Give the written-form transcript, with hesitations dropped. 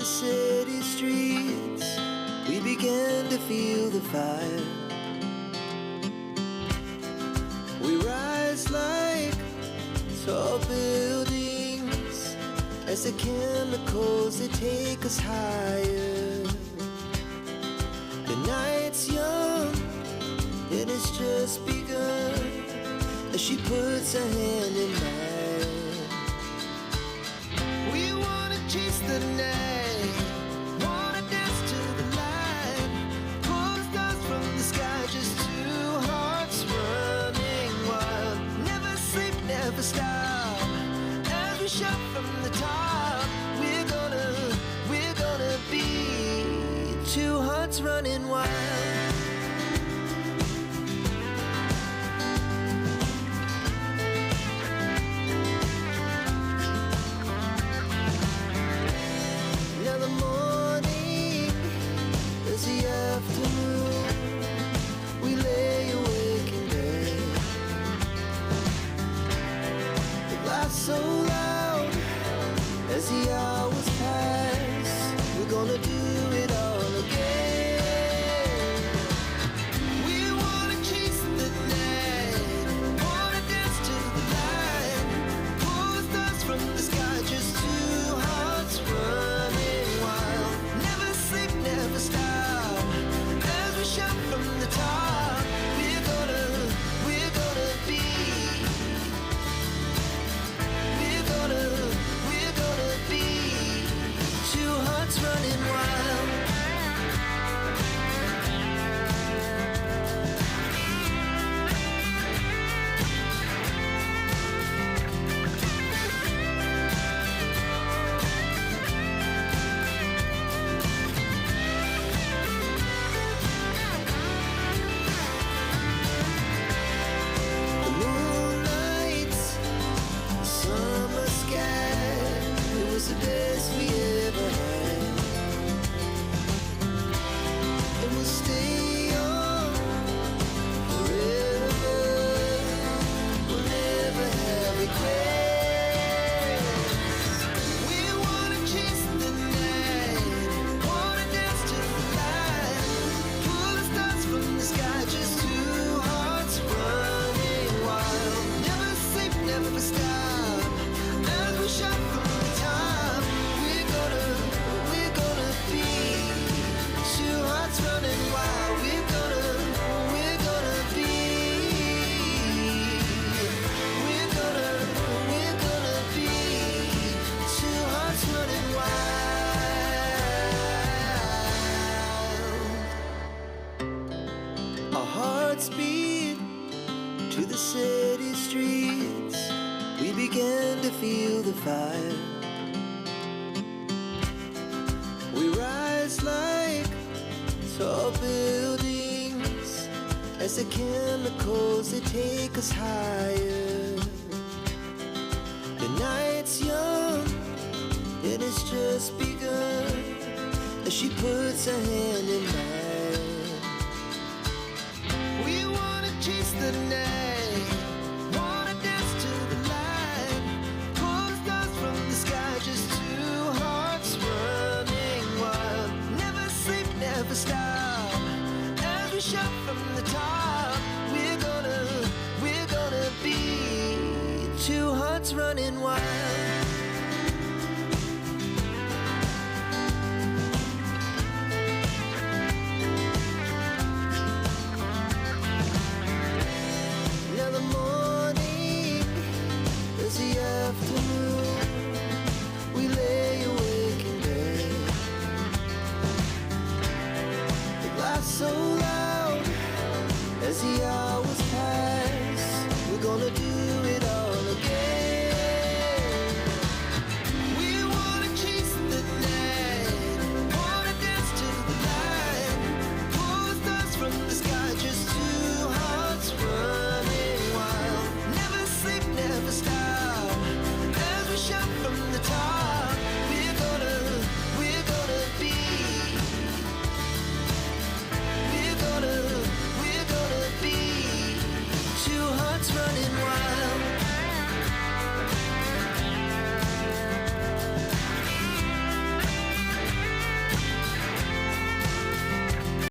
city streets, we began to feel the fire. We rise like tall buildings as the chemicals, they take us higher. The night's young and it's just begun as she puts her hand in mine. We wanna chase the night, wanna dance to the light, pull the stars from the sky, just two hearts running wild. Never sleep, never stop, as we shout from the top. We're gonna be two hearts running wild. Afternoon, we lay awake in bed. It laughs so loud as the hours pass. We're gonna do it all again. We wanna chase the night, wanna dance to the light, pull the stars from the sky, just two hearts running wild. Never sleep, never stop, shout from the top. We're gonna be two hearts running wild. The best we ever had, and we'll stay on forever. We'll never have regrets. We wanna chase the night, wanna dance to the light, pull the stars from the sky, just two hearts running wild. Never sleep, never stop, as we shout from the top. Running wild, we're gonna be two hearts running wild. Our hearts beat to the city streets, we began to feel the fire. We rise like tall buildings as the chemicals, they take us higher. The night's young and it's just begun as she puts her hand in mine. We wanna chase the night, wanna dance to the light, pull the stars from the sky, just two hearts running wild. Never sleep, never stop, as we shout from the top. We're gonna be two hearts running wild.